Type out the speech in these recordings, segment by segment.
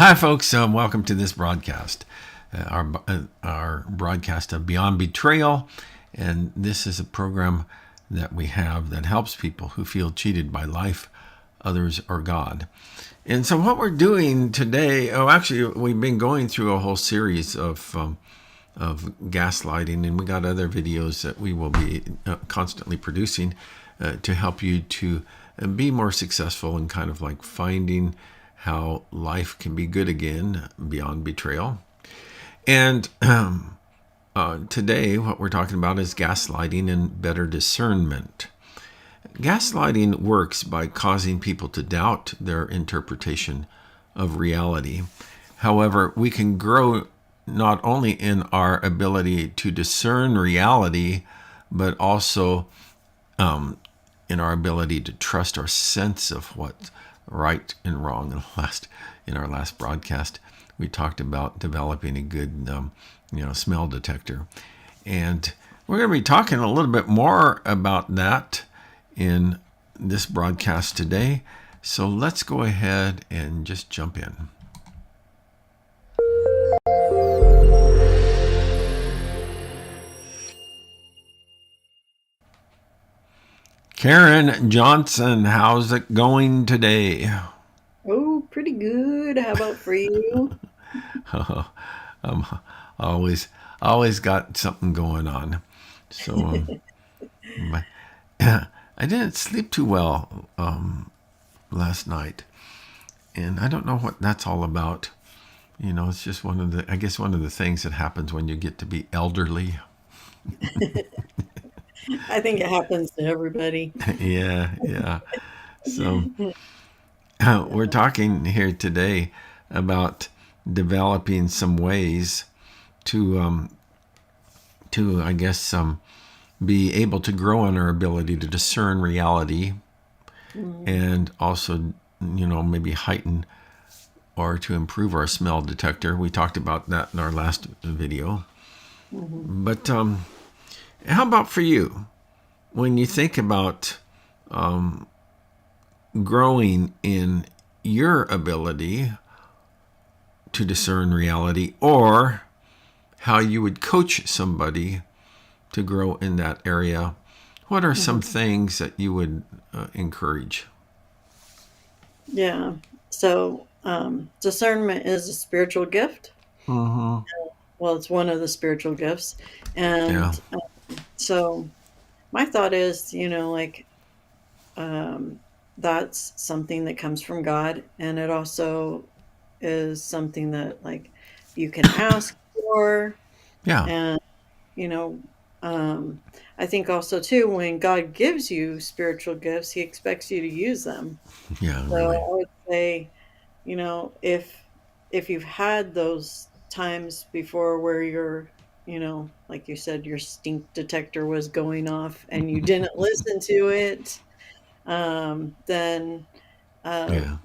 Hi, folks. Welcome to this broadcast, our broadcast of Beyond Betrayal. And this is a program that we have that helps people who feel cheated by life, others, or God. And so what we're doing today, actually, we've been going through a whole series of gaslighting, and we got other videos that we will be constantly producing to help you to be more successful in kind of like finding how life can be good again beyond betrayal. And today, what we're talking about is gaslighting and better discernment. Gaslighting works by causing people to doubt their interpretation of reality. However, we can grow not only in our ability to discern reality, but also in our ability to trust our sense of what's right and wrong. In our last broadcast, we talked about developing a good smell detector, and we're going to be talking a little bit more about that in this broadcast today. So let's go ahead and just jump in. Karen Johnson, how's it going today? Oh, pretty good. How about for you? I'm always got something going on. So my, I didn't sleep too well last night, and I don't know what that's all about. It's just one of the things that happens when you get to be elderly. I think it happens to everybody. Yeah. So we're talking here today about developing some ways to be able to grow in our ability to discern reality, Mhm. and also maybe heighten or to improve our smell detector. We talked about that in our last video. Mhm. But how about for you? When you think about growing in your ability to discern reality, or how you would coach somebody to grow in that area, what are some Mhm. things that you would encourage? Yeah. So, discernment is a spiritual gift. Mm-hmm. Well, it's one of the spiritual gifts. Yeah. And so, my thought is, that's something that comes from God. And it also is something that, you can ask for. Yeah. And You know, um, I think also too, when God gives you spiritual gifts, He expects you to use them. Yeah. So Really. I would say, if you've had those times before where like you said, your stink detector was going off and you didn't listen to it, then uh, Yeah.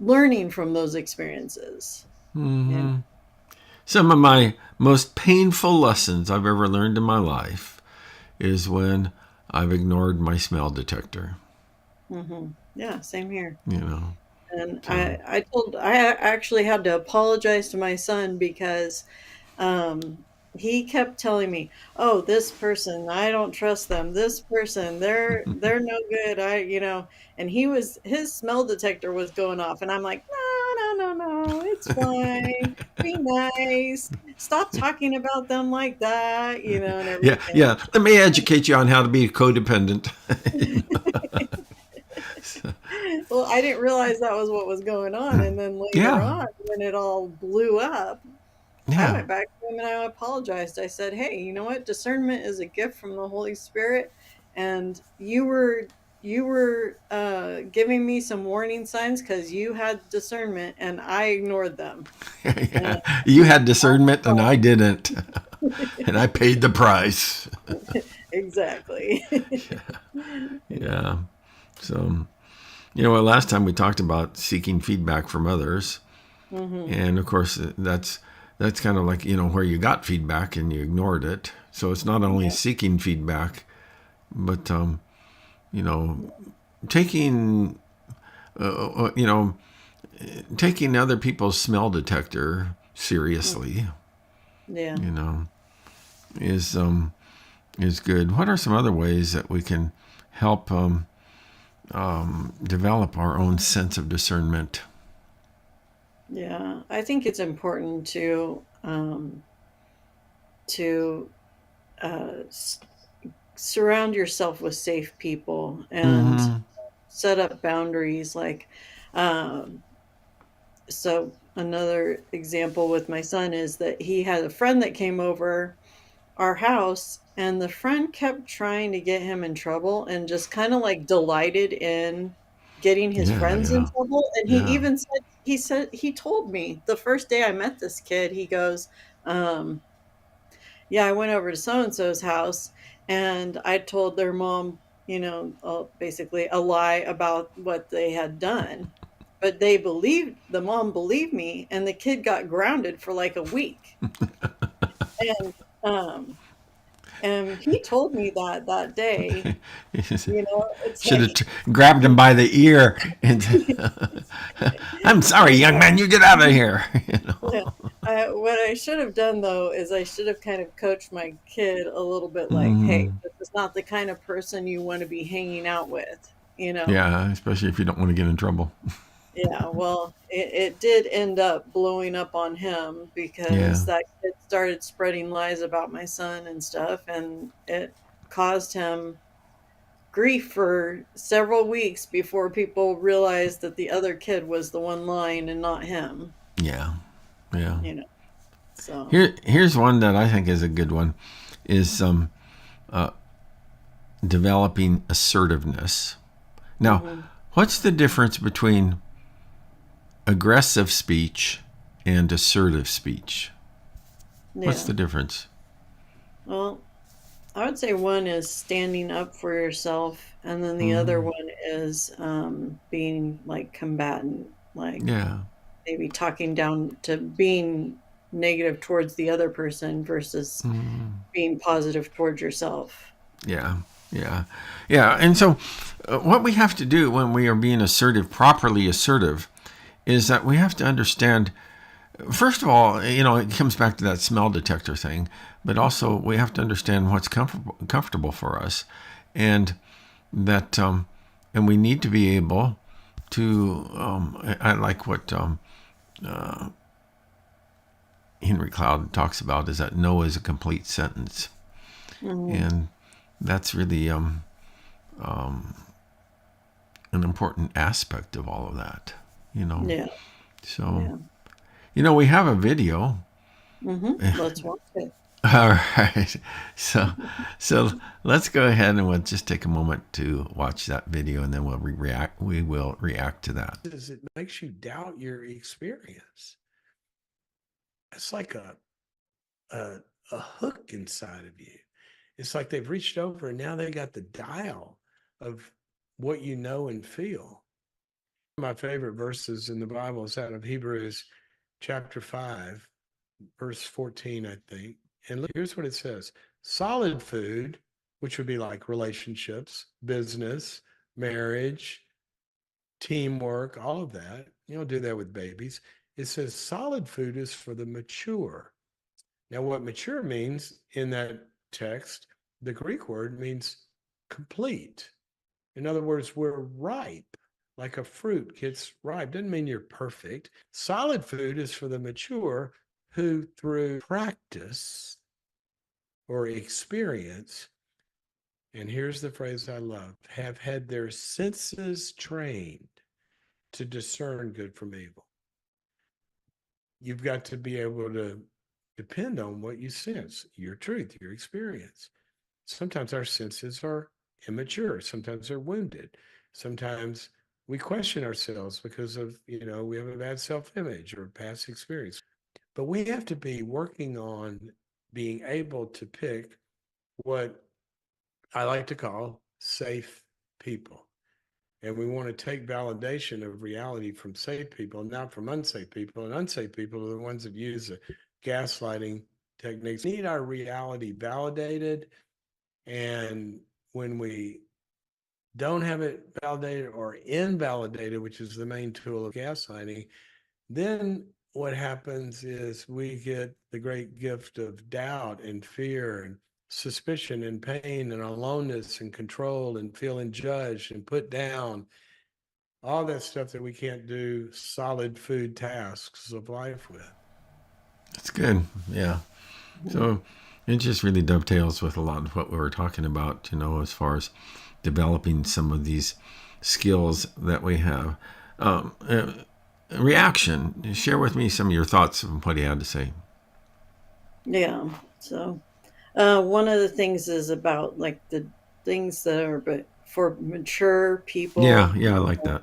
learning from those experiences. And Mm-hmm. Some of my most painful lessons I've ever learned in my life is when I've ignored my smell detector. yeah, same here. You know. And So I actually had to apologize to my son because he kept telling me, "Oh, this person, I don't trust them. This person, they're no good." And his smell detector was going off, and I'm like, "No, no, no, no, it's fine. Be nice. Stop talking about them like that," and yeah, everything. yeah. Let me educate you on how to be codependent. Well, I didn't realize that was what was going on, and then later Yeah. on, when it all blew up, I Yeah. went back to him and I apologized. I said, "Hey, you know what? Discernment is a gift from the Holy Spirit, and you were giving me some warning signs because you had discernment, and I ignored them." And Yeah. You had discernment and I didn't. And I paid the price. exactly. Yeah. So, last time we talked about seeking feedback from others. hmm And of course, that's kind of like, where you got feedback and you ignored it. So it's not only Yeah. seeking feedback, but, you know, taking, you know, taking other people's smell detector seriously, Yeah. you know, is is good. What are some other ways that we can help develop our own sense of discernment? Yeah. I think it's important to surround yourself with safe people and Mm-hmm. set up boundaries. Like, um, so another example with my son is that he had a friend that came over our house, and the friend kept trying to get him in trouble and just kind of like delighted in getting his Yeah, friends in yeah, trouble. And he yeah. even said he told me the first day I met this kid, he goes, um, yeah, I went over to so and so's house and I told their mom, basically a lie about what they had done. But the mom believed me, and the kid got grounded for like a week. And um and he told me that day, it's Should like, have grabbed him by the ear and I'm sorry, young man, you get out of here. yeah. What I should have done though is I should have kind of coached my kid a little bit, like, hey, Mm, this is not the kind of person you want to be hanging out with, you know. yeah, especially if you don't want to get in trouble. Yeah, well, it did end up blowing up on him because Yeah, that kid started spreading lies about my son and stuff, and it caused him grief for several weeks before people realized that the other kid was the one lying and not him, yeah, yeah. you know. So, Here's one that I think is a good one, is developing assertiveness. Now, mhm. what's the difference between aggressive speech and assertive speech? What's Yeah. the difference? Well, I would say one is standing up for yourself, and then the other Mm, one is being like combatant, like yeah, maybe talking down to being negative towards the other person versus being positive towards yourself. yeah, yeah, yeah. And so, what we have to do when we are being assertive, properly assertive, is that we have to understand. First of all, it comes back to that smell detector thing, but also we have to understand what's comfortable for us, and that, and we need to be able to. I like what Henry Cloud talks about, is that no is a complete sentence, Mhm. and that's really an important aspect of all of that. You know, Yeah, so yeah. we have a video. Let's watch it. All right. So so let's go ahead and we'll just take a moment to watch that video, and then we will react to that. Is it makes you doubt your experience. It's like a a hook inside of you. It's like they've reached over and now they got the dial of what you know and feel. My favorite verses in the Bible is out of Hebrews chapter 5, verse 14, I think. And look, here's what it says: solid food, which would be like relationships, business, marriage, teamwork, all of that. You don't do that with babies. It says solid food is for the mature. Now, what mature means in that text, the Greek word means complete. In other words, we're ripe, like a fruit gets ripe. Doesn't mean you're perfect. Solid food is for the mature who, through practice or experience, and here's the phrase I love, have had their senses trained to discern good from evil. You've got to be able to depend on what you sense, your truth, your experience. Sometimes our senses are immature, sometimes they're wounded, sometimes we question ourselves because of, we have a bad self-image or past experience. But we have to be working on being able to pick what I like to call safe people. And we want to take validation of reality from safe people, not from unsafe people. And unsafe people are the ones that use the gaslighting techniques. We need our reality validated. And when we don't have it validated or invalidated, which is the main tool of gaslighting, then what happens is we get the great gift of doubt and fear and suspicion and pain and aloneness and control and feeling judged and put down, all that stuff that we can't do solid food tasks of life with. That's good. Yeah. So it just really dovetails with a lot of what we were talking about, as far as developing some of these skills that we have. Reaction. Share with me some of your thoughts on what he had to say. Yeah. So one of the things is about like the things that are but for mature Yeah, people. yeah, I like that.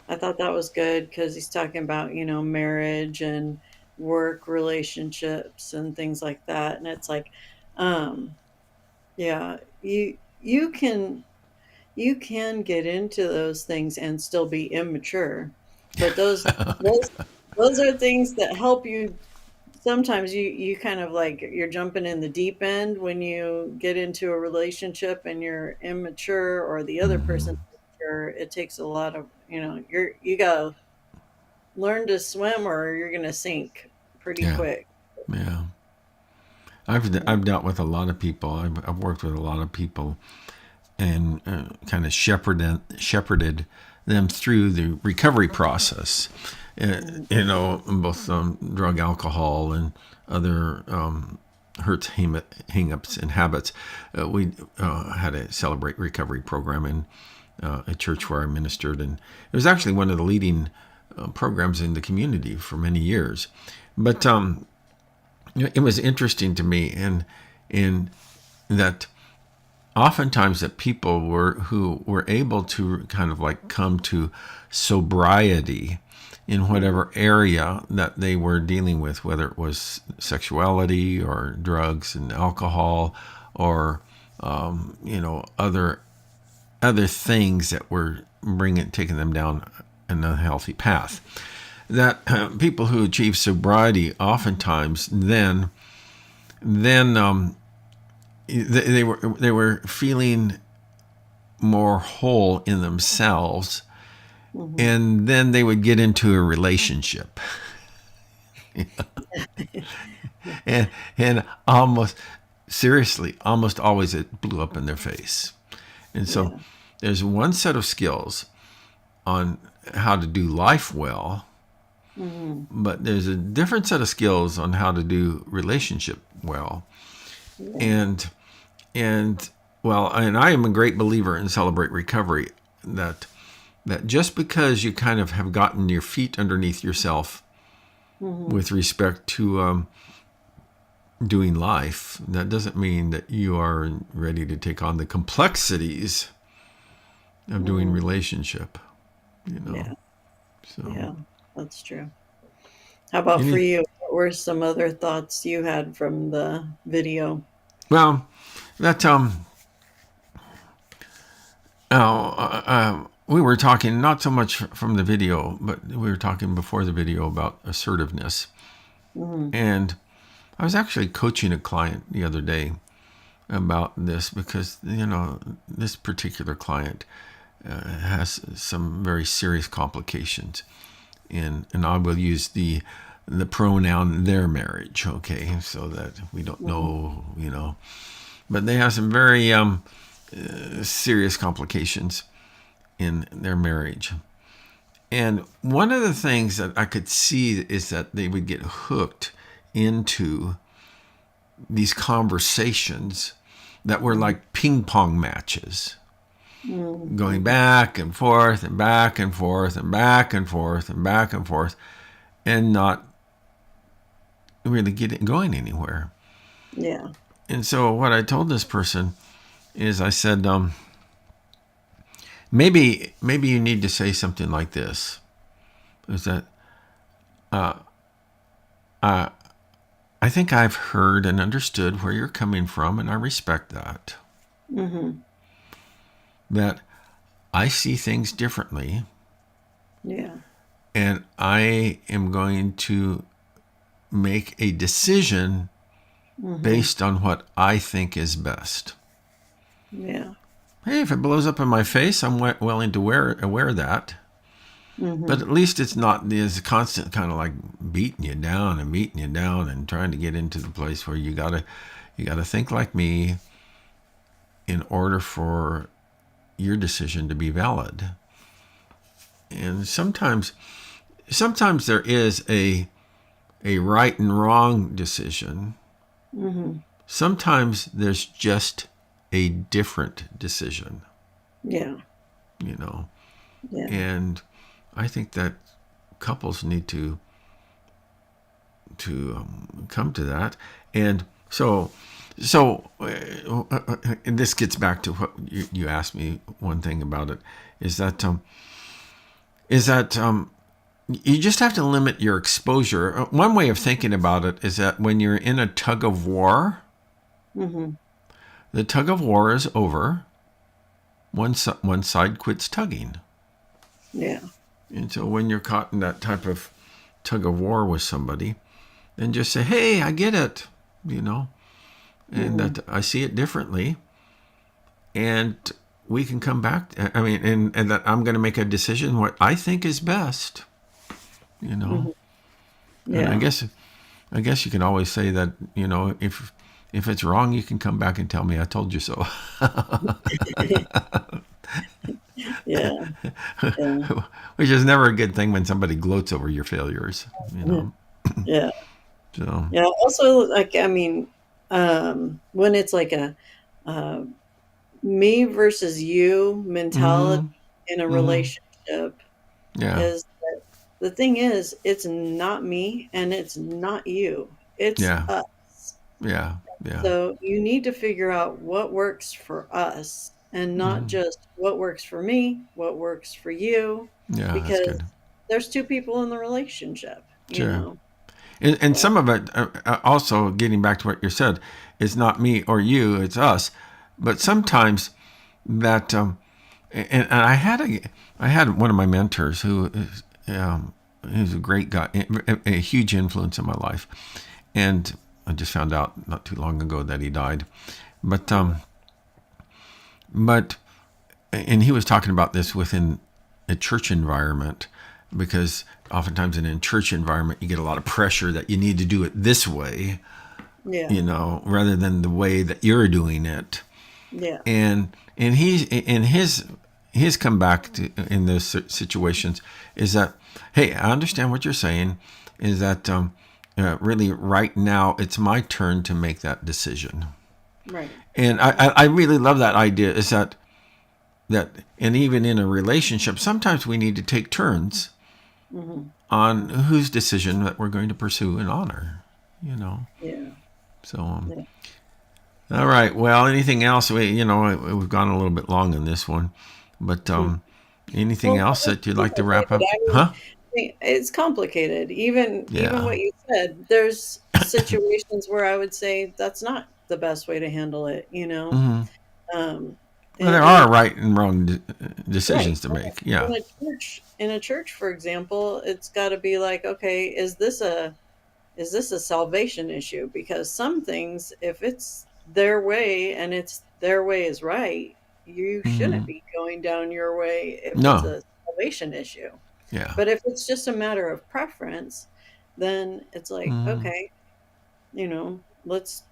I thought that was good because he's talking about, marriage and work relationships and things like that. And it's like, um, yeah, you can get into those things and still be immature, but those are things that help you. Sometimes you kind of like you're jumping in the deep end when you get into a relationship and you're immature or the other Hmm. person's immature. It takes a lot of, you gotta learn to swim or you're gonna sink pretty Yeah, quick. yeah. I've Yeah. I've dealt with a lot of people. I've worked with a lot of people, and kind of shepherded them through the recovery process. Both drug, alcohol, and other hurts, hang-ups, and habits. We had a Celebrate Recovery program in a church where I ministered, and it was actually one of the leading programs in the community for many years. But it was interesting to me, in that oftentimes that people who were able to kind of like come to sobriety in Mhm. whatever area that they were dealing with, whether it was sexuality or drugs and alcohol, or other things that were taking them down an unhealthy path. That people who achieve sobriety oftentimes then they were feeling more whole in themselves, Mhm. and then they would get into a relationship, and almost seriously, almost always it blew up in their face. And so Yeah. there's one set of skills on how to do life well, Mhm. but there's a different set of skills on how to do relationship well. Yeah. And and well, and I am a great believer in Celebrate Recovery, that just because you kind of have gotten your feet underneath yourself Mhm. with respect to doing life, that doesn't mean that you are ready to take on the complexities of doing Mhm. relationship. You know, Yeah. so Yeah. That's true. How about for any you? What were some other thoughts you had from the video? well, that we were talking not so much from the video, but we were talking before the video about assertiveness. Mhm. And I was actually coaching a client the other day about this, because this particular client has some very serious complications, and I will use the pronoun their marriage, okay, so that we don't Mhm. know, but they have some very serious complications in their marriage. And one of the things that I could see is that they would get hooked into these conversations that were Mhm. like ping pong matches, going Mhm. back and forth and back and forth and back and forth and back and forth, and not really going anywhere. Yeah. And so what I told this person is, I said, maybe you need to say something like this: is that I think I've heard and understood where you're coming from, and I respect that. Mhm. That I see things differently, Yeah. and I am going to make a decision Mhm. based on what I think is best. Yeah. hey, if it blows up in my face, I'm willing to wear that. But Mm-hmm. at least it's not this constant kind of like beating you down and trying to get into the place where you gotta think like me in order for your decision to be valid. And sometimes there is a right and wrong decision. Mm-hmm. Sometimes there's just a different decision, Yeah. you know. Yeah. And I think that couples need to come to that. And and this gets back to what you asked me. One thing about it is that you just have to limit your exposure. One way of thinking about it is that when you're in a tug of war, Mm-hmm. the tug of war is over. One side quits tugging. Yeah. And so when you're caught in that type of tug of war with somebody, then just say, hey, I get it, and Mm-hmm. that I see it differently. And we can come back. I mean, and that I'm going to make a decision what I think is best, you know. Mm-hmm. And I Yeah. guess you can always say that, if it's wrong, you can come back and tell me I told you so. Yeah. Yeah. Which is never a good thing when somebody gloats over your failures, you know. Yeah. So, Yeah. Also, like, I mean, when it's like uh, me versus you mentality mm-hmm, in a mm-hmm, relationship yeah, is that the thing is, it's not me and it's not you. It's yeah, us. yeah, yeah, So you need to figure out what works for us and not mm-hmm, just what works for me, what works for you, yeah. That's because good. there's two people in the relationship, you Sure. know. And So, some of it, also getting back to what you said, is not me or you, it's us. But sometimes that, and I had one of my mentors who is, he's a great guy, a huge influence in my life, and I just found out not too long ago that he died. But but and he was talking about this within a church environment, because oftentimes in a church environment you get a lot of pressure that you need to do it this way, yeah. rather than the way that you're doing it. Yeah. And he's in his comeback to in those situations is that, hey, I understand what you're saying, is that really right now it's my turn to make that decision. Right. And I really love that idea, is that and even in a relationship sometimes we need to take turns Hmm. on whose decision that we're going to pursue and honor, you know. Yeah. So Yeah. all right, well, anything else? We've gone a little bit long in this one, but Hmm. anything Well, else it's that you'd like to wrap complicated. up? I mean, Huh? it's complicated. Even Yeah. what you said, there's situations where I would say that's not the best way to handle it, you know. Hmm. Um, Well, there in are right and wrong Right. decisions to make. Yeah. In a church, for example, it's got to be like, okay, is this a salvation issue? Because some things, if it's their way and it's their way is right, you shouldn't Hmm. be going down your way if it's No. a salvation issue. Yeah. But if it's just a matter of preference, then it's like, Hmm. okay, let's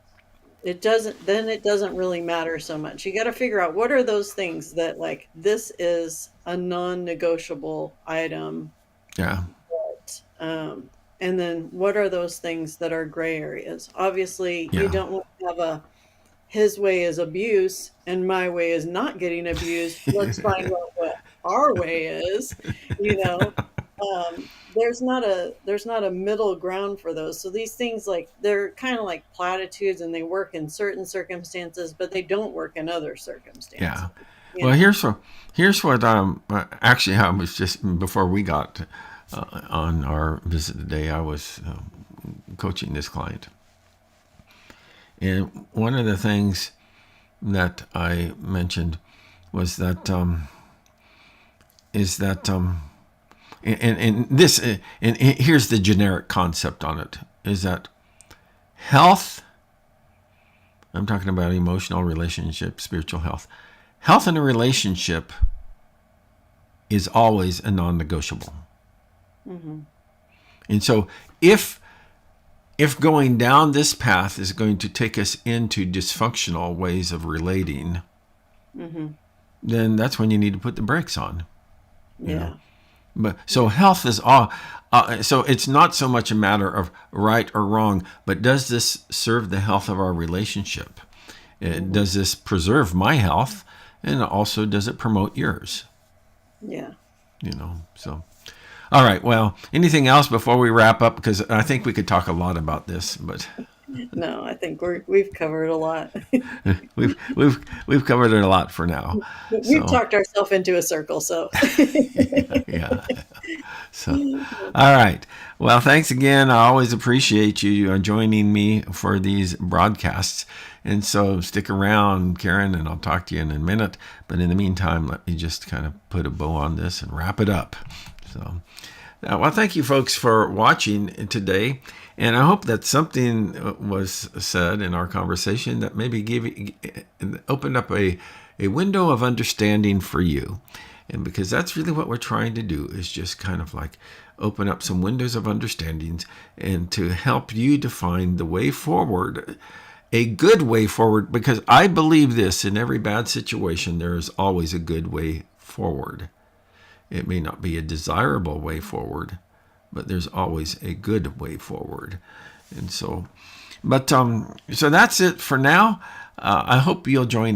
it doesn't really matter so much. You got to figure out what are those things that, like, this is a non-negotiable item, Yeah. and then what are those things that are gray areas. Obviously you Yeah. don't want to have a his way is abuse and my way is not getting abused. Let's find out what our way is, you know. There's not a middle ground for those. So these things, like, they're kind of like platitudes and they work in certain circumstances, but they don't work in other Yeah. circumstances, you Well, know. here's what actually I was just before we got on our visit today. I was coaching this client, and one of the things that I mentioned was that is that and this and here's the generic concept on it, is that health, I'm talking about emotional, relationship, spiritual health. health in a relationship is always a non-negotiable. Mm-hmm. And so if going down this path is going to take us into dysfunctional ways of relating, Mm-hmm. then that's when you need to put the brakes on. You Yeah. know? But so health is all. So it's not so much a matter of right or wrong, but does this serve the health of our relationship? Does this preserve my health, and also does it promote yours? Yeah. So. All right. Well, anything else before we wrap up? Because I think we could talk a lot about this, but No, I think we've covered a lot. we've covered it a lot for now. We've So talked ourselves into a circle, so. yeah. So, all right. Well, thanks again. I always appreciate you joining me for these broadcasts. And so stick around, Karen, and I'll talk to you in a minute. But in the meantime, let me just kind of put a bow on this and wrap it up. So, well, thank you, folks, for watching today. And I hope that something was said in our conversation that maybe opened up a window of understanding for you. And because that's really what we're trying to do, is just kind of like open up some windows of understandings and to help you define the way forward, a good way forward, because I believe this: in every bad situation, there is always a good way forward. It may not be a desirable way forward, but there's always a good way forward. And so, so that's it for now. I hope you'll join us